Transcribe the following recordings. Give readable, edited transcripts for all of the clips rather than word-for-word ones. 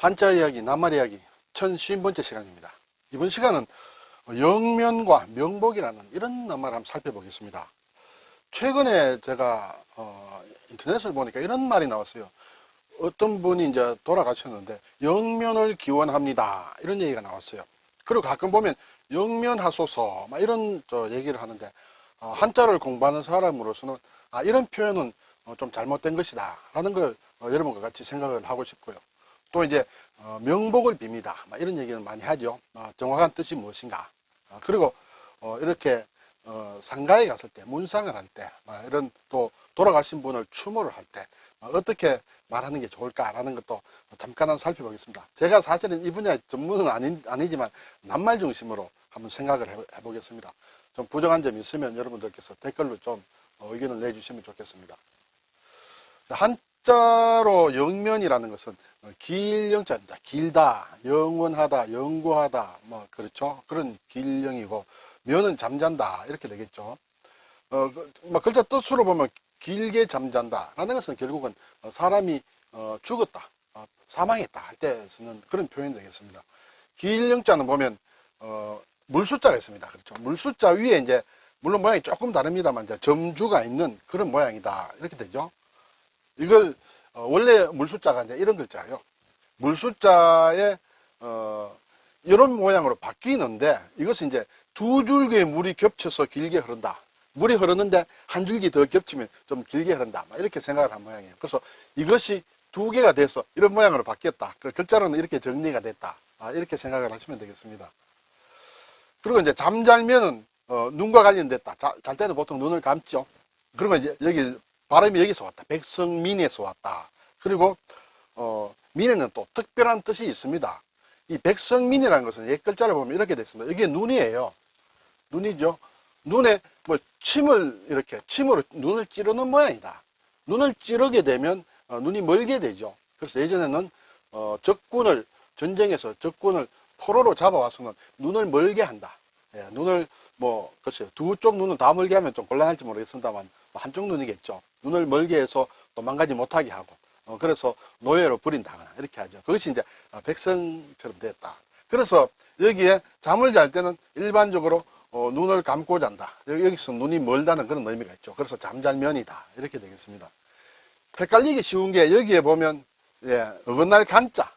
한자 이야기, 낱말 이야기 1050번째 시간입니다. 이번 시간은 영면과 명복이라는 이런 낱말을 한번 살펴보겠습니다. 최근에 제가 인터넷을 보니까 이런 말이 나왔어요. 어떤 분이 이제 돌아가셨는데 영면을 기원합니다, 이런 얘기가 나왔어요. 그리고 가끔 보면 영면하소서 막 이런 얘기를 하는데, 한자를 공부하는 사람으로서는 이런 표현은 좀 잘못된 것이다 라는 걸 여러분과 같이 생각을 하고 싶고요. 또 이제 명복을 빕니다, 이런 얘기는 많이 하죠. 정확한 뜻이 무엇인가. 그리고 이렇게 상가에 갔을 때, 문상을 할 때, 이런 또 돌아가신 분을 추모를 할 때 어떻게 말하는 게 좋을까라는 것도 잠깐 한번 살펴보겠습니다. 제가 사실은 이 분야의 전문은 아니지만 낱말 중심으로 한번 생각을 해보겠습니다. 좀 부정한 점이 있으면 여러분들께서 댓글로 좀 의견을 내주시면 좋겠습니다. 한자로 영면이라는 것은 길영자입니다. 길다, 영원하다, 영구하다, 그렇죠. 그런 길영이고, 면은 잠잔다, 이렇게 되겠죠. 글자 뜻으로 보면 길게 잠잔다 라는 것은 결국은 사람이 죽었다, 사망했다 할 때 쓰는 그런 표현이 되겠습니다. 길영자는 보면 물숫자가 있습니다. 그렇죠. 물숫자 위에 이제 물론 모양이 조금 다릅니다만 이제 점주가 있는 그런 모양이다, 이렇게 되죠. 이걸 원래 물숫자가 이제 이런 글자예요. 물숫자에 이런 모양으로 바뀌는데, 이것은 이제 두 줄기의 물이 겹쳐서 길게 흐른다. 물이 흐르는데 한 줄기 더 겹치면 좀 길게 흐른다, 이렇게 생각을 한 모양이에요. 그래서 이것이 두 개가 돼서 이런 모양으로 바뀌었다. 그 글자로는 이렇게 정리가 됐다, 이렇게 생각을 하시면 되겠습니다. 그리고 이제 잠잘면은 눈과 관련됐다. 잘 때는 보통 눈을 감죠. 그리고 이제 여기 발음이 여기서 왔다. 백성민에서 왔다. 그리고 민에는 또 특별한 뜻이 있습니다. 이 백성민이라는 것은 옛 글자를 보면 이렇게 되어 있습니다. 이게 눈이에요. 눈이죠. 눈에 침으로 눈을 찌르는 모양이다. 눈을 찌르게 되면 눈이 멀게 되죠. 그래서 예전에는 전쟁에서 적군을 포로로 잡아와서는 눈을 멀게 한다. 예, 눈을 글쎄요, 두 쪽 눈을 다 멀게 하면 좀 곤란할지 모르겠습니다만 한쪽 눈이겠죠. 눈을 멀게 해서 도망가지 못하게 하고, 그래서 노예로 부린다거나 이렇게 하죠. 그것이 이제 백성처럼 됐다. 그래서 여기에 잠을 잘 때는 일반적으로 눈을 감고 잔다. 여기서 눈이 멀다는 그런 의미가 있죠. 그래서 잠잘면이다, 이렇게 되겠습니다. 헷갈리기 쉬운 게 여기에 보면 어긋날 간자,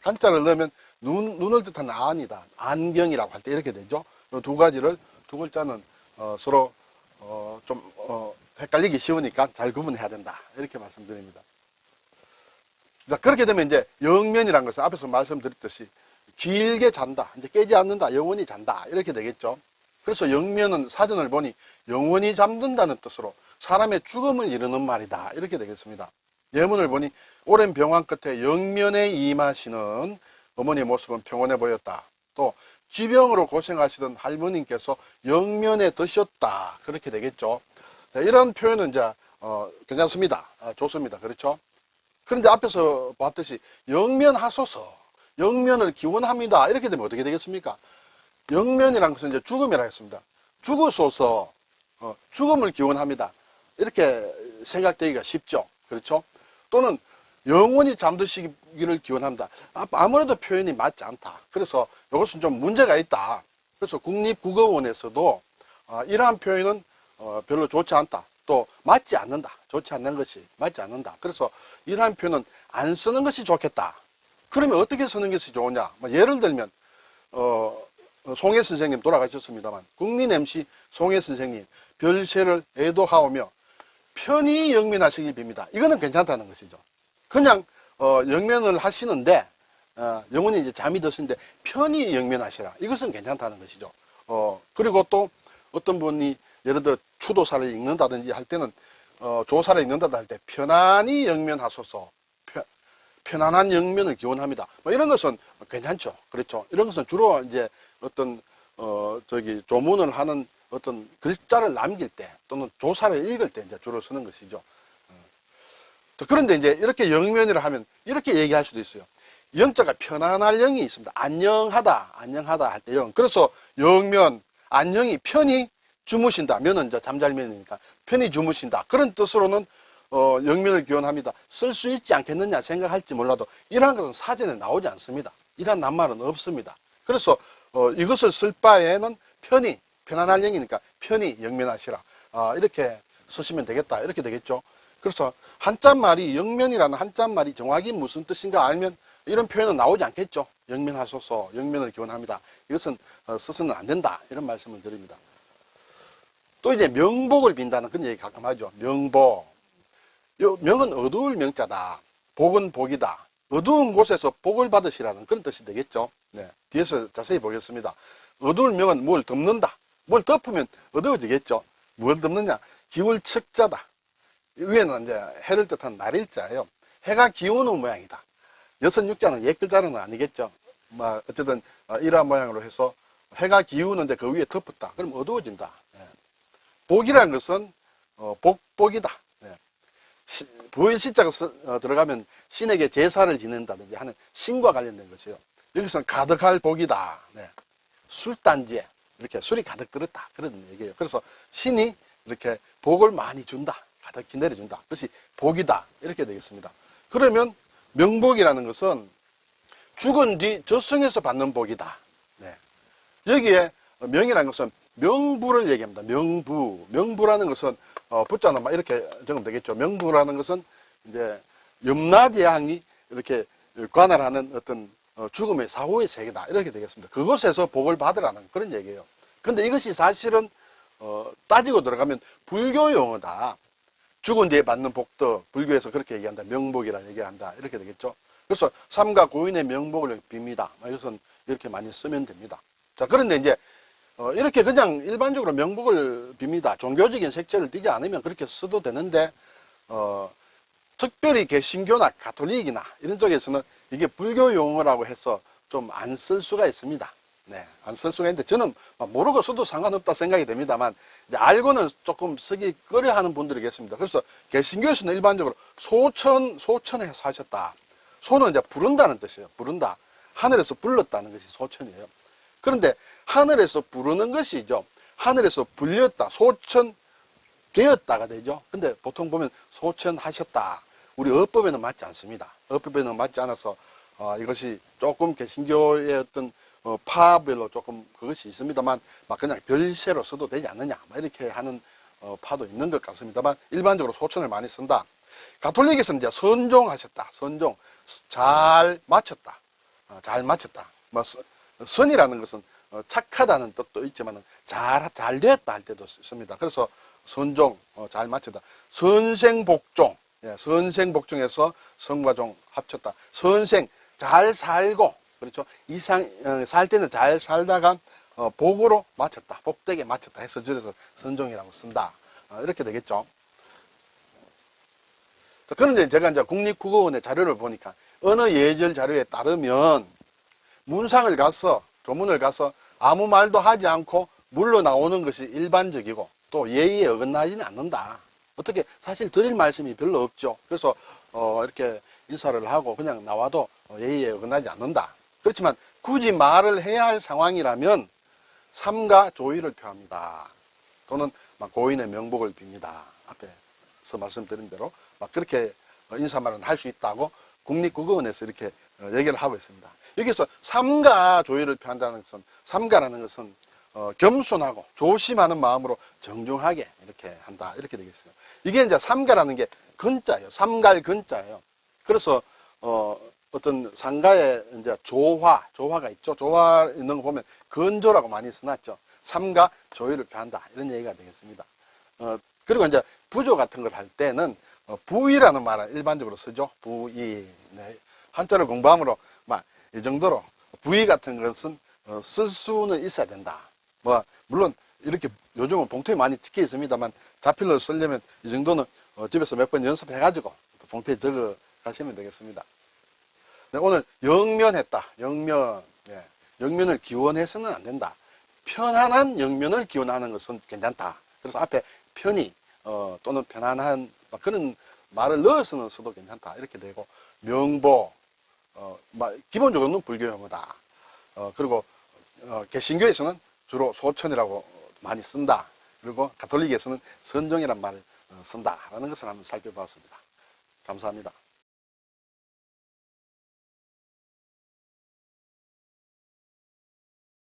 간자를 넣으면 눈을 뜻하는 안이다, 안경이라고 할 때 이렇게 되죠. 이 두 가지를, 두 글자는 서로 좀 헷갈리기 쉬우니까 잘 구분해야 된다, 이렇게 말씀드립니다. 자, 그렇게 되면 이제 영면이라는 것은 앞에서 말씀드렸듯이 길게 잔다, 이제 깨지 않는다, 영원히 잔다, 이렇게 되겠죠. 그래서 영면은 사전을 보니 영원히 잠든다는 뜻으로 사람의 죽음을 이르는 말이다, 이렇게 되겠습니다. 예문을 보니 오랜 병환 끝에 영면에 임하시는 어머니의 모습은 평온해 보였다. 또 지병으로 고생하시던 할머님께서 영면에 드셨다, 그렇게 되겠죠. 이런 표현은 이제 괜찮습니다. 좋습니다. 그렇죠. 그런데 앞에서 봤듯이 영면하소서, 영면을 기원합니다, 이렇게 되면 어떻게 되겠습니까? 영면이라는 것은 이제 죽음이라 했습니다. 죽으소서, 죽음을 기원합니다, 이렇게 생각되기가 쉽죠. 그렇죠. 또는 영원히 잠드시기를 기원합니다. 아무래도 표현이 맞지 않다. 그래서 이것은 좀 문제가 있다. 그래서 국립국어원에서도 이러한 표현은 별로 좋지 않다, 또 맞지 않는다, 좋지 않는 것이 맞지 않는다. 그래서 이러한 표현은 안 쓰는 것이 좋겠다. 그러면 어떻게 쓰는 것이 좋으냐? 예를 들면 송혜 선생님 돌아가셨습니다만, 국민 MC 송혜 선생님 별세를 애도하오며 편히 영면하시길 빕니다. 이거는 괜찮다는 것이죠. 그냥 영면을 하시는데 영원히 이제 잠이 드시는데 편히 영면하시라, 이것은 괜찮다는 것이죠. 그리고 또 어떤 분이 예를 들어 추도사를 읽는다든지 할 때는 조사를 읽는다든지 할 때 편안히 영면하소서, 편안한 영면을 기원합니다, 이런 것은 괜찮죠. 그렇죠. 이런 것은 주로 이제 어떤 조문을 하는 어떤 글자를 남길 때 또는 조사를 읽을 때 이제 주로 쓰는 것이죠. 그런데 이제 이렇게 영면이라 하면 이렇게 얘기할 수도 있어요. 영자가 편안할 영이 있습니다. 안녕하다, 안녕하다 할 때 영. 그래서 영면, 안녕이 편히 주무신다. 면은 이제 잠잘면이니까 편히 주무신다, 그런 뜻으로는 영면을 기원합니다. 쓸 수 있지 않겠느냐 생각할지 몰라도 이러한 것은 사전에 나오지 않습니다. 이러한 낱말은 없습니다. 그래서 이것을 쓸 바에는 편안할 영이니까 편히 영면하시라. 이렇게 쓰시면 되겠다. 이렇게 되겠죠. 그래서 한자말이 영면이라는 한자말이 정확히 무슨 뜻인가 알면 이런 표현은 나오지 않겠죠. 영면하소서, 영면을 기원합니다. 이것은 써서는 안 된다. 이런 말씀을 드립니다. 또 이제 명복을 빈다는 그런 얘기 가끔 하죠. 명복. 명은 어두울 명자다. 복은 복이다. 어두운 곳에서 복을 받으시라는 그런 뜻이 되겠죠. 네. 뒤에서 자세히 보겠습니다. 어두울 명은 뭘 덮는다. 뭘 덮으면 어두워지겠죠. 뭘 덮느냐? 기울 척자다. 위에는 이제 해를 뜻하는 날일자예요. 해가 기우는 모양이다. 여섯 육자는 옛 글자는 아니겠죠. 어쨌든 이러한 모양으로 해서 해가 기우는데 그 위에 덮었다. 그럼 어두워진다. 예. 복이라는 것은 복이다. 예. 부의 시자가 들어가면 신에게 제사를 지낸다든지 하는 신과 관련된 것이에요. 여기서는 가득할 복이다. 네. 술단지에 이렇게 술이 가득 들었다. 그런 얘기예요. 그래서 신이 이렇게 복을 많이 준다. 가득히 내려준다. 그것이 복이다. 이렇게 되겠습니다. 그러면 명복이라는 것은 죽은 뒤 저승에서 받는 복이다. 네. 여기에 명이라는 것은 명부를 얘기합니다. 명부. 명부라는 것은 붙자는 막 이렇게 적으면 되겠죠. 명부라는 것은 이제 염라대왕이 이렇게 관할하는 어떤 죽음의 사후의 세계다. 이렇게 되겠습니다. 그곳에서 복을 받으라는 그런 얘기예요. 근데 이것이 사실은 따지고 들어가면 불교 용어다. 죽은 뒤에 받는 복도 불교에서 그렇게 얘기한다. 명복이라 얘기한다. 이렇게 되겠죠. 그래서 삼가 고인의 명복을 빕니다. 이것은 이렇게 많이 쓰면 됩니다. 자, 그런데 이제 이렇게 그냥 일반적으로 명복을 빕니다. 종교적인 색채를 띠지 않으면 그렇게 써도 되는데 특별히 개신교나 가톨릭이나 이런 쪽에서는 이게 불교 용어라고 해서 좀 안 쓸 수가 있습니다. 네, 안 쓸 수가 있는데 저는 모르고 써도 상관없다 생각이 됩니다만 이제 알고는 조금 쓰기 꺼려하는 분들이 계십니다. 그래서 개신교에서는 일반적으로 소천에 사셨다. 소는 이제 부른다는 뜻이에요. 부른다. 하늘에서 불렀다는 것이 소천이에요. 그런데 하늘에서 부르는 것이죠. 하늘에서 불렸다. 소천 되었다가 되죠. 근데 보통 보면 소천하셨다. 우리 어법에는 맞지 않습니다. 어법에는 맞지 않아서 이것이 조금 개신교의 어떤 파별로 조금 그것이 있습니다만 막 그냥 별세로 써도 되지 않느냐 이렇게 하는 파도 있는 것 같습니다만 일반적으로 소천을 많이 쓴다. 가톨릭에서는 이제 선종하셨다. 선종 잘 마쳤다. 잘 마쳤다. 선이라는 것은 착하다는 뜻도 있지만 잘 되었다 할 때도 씁니다. 그래서 선종 잘 마쳤다. 선생복종 선생복종에서 성과 종 합쳤다. 선생 잘 살고 그렇죠. 살 때는 잘 살다가 복으로 마쳤다. 복되게 마쳤다 해서 줄여서 선종이라고 쓴다. 이렇게 되겠죠. 자, 그런데 제가 이제 국립국어원의 자료를 보니까 어느 예절 자료에 따르면 문상을 가서 조문을 가서 아무 말도 하지 않고 물러나오는 것이 일반적이고 또 예의에 어긋나지는 않는다. 어떻게 사실 드릴 말씀이 별로 없죠. 그래서 이렇게 인사를 하고 그냥 나와도 예의에 어긋나지 않는다. 그렇지만 굳이 말을 해야 할 상황이라면 삼가 조의를 표합니다. 또는 고인의 명복을 빕니다. 앞에서 말씀드린 대로 그렇게 인사말은 할 수 있다고 국립국어원에서 이렇게 얘기를 하고 있습니다. 여기서 삼가 조의를 표한다는 것은 삼가라는 것은 겸손하고 조심하는 마음으로 정중하게 이렇게 한다. 이렇게 되겠어요. 이게 이제 삼가라는 게 근자예요. 삼갈 근자예요. 그래서 어떤 상가에 이제 조화가 있죠. 조화 있는 거 보면 근조라고 많이 써놨죠. 삼가 조의를 표한다. 이런 얘기가 되겠습니다. 그리고 이제 부조 같은 걸 할 때는 부의라는 말을 일반적으로 쓰죠. 부의. 네. 한자를 공부함으로 이 정도로 부의 같은 것은 쓸 수는 있어야 된다. 물론 이렇게 요즘은 봉투에 많이 찍혀 있습니다만 자필로 쓰려면 이 정도는 집에서 몇 번 연습해가지고 봉투에 적어 가시면 되겠습니다. 네, 오늘 영면했다. 영면. 네. 영면을 기원해서는 안 된다. 편안한 영면을 기원하는 것은 괜찮다. 그래서 앞에 편히 또는 편안한 그런 말을 넣어서는 써도 괜찮다. 이렇게 되고 명보 기본적으로는 불교 용어다. 그리고 개신교에서는 주로 소천이라고 많이 쓴다. 그리고 가톨릭에서는 선종이란 말을 쓴다라는 것을 한번 살펴봤습니다. 감사합니다.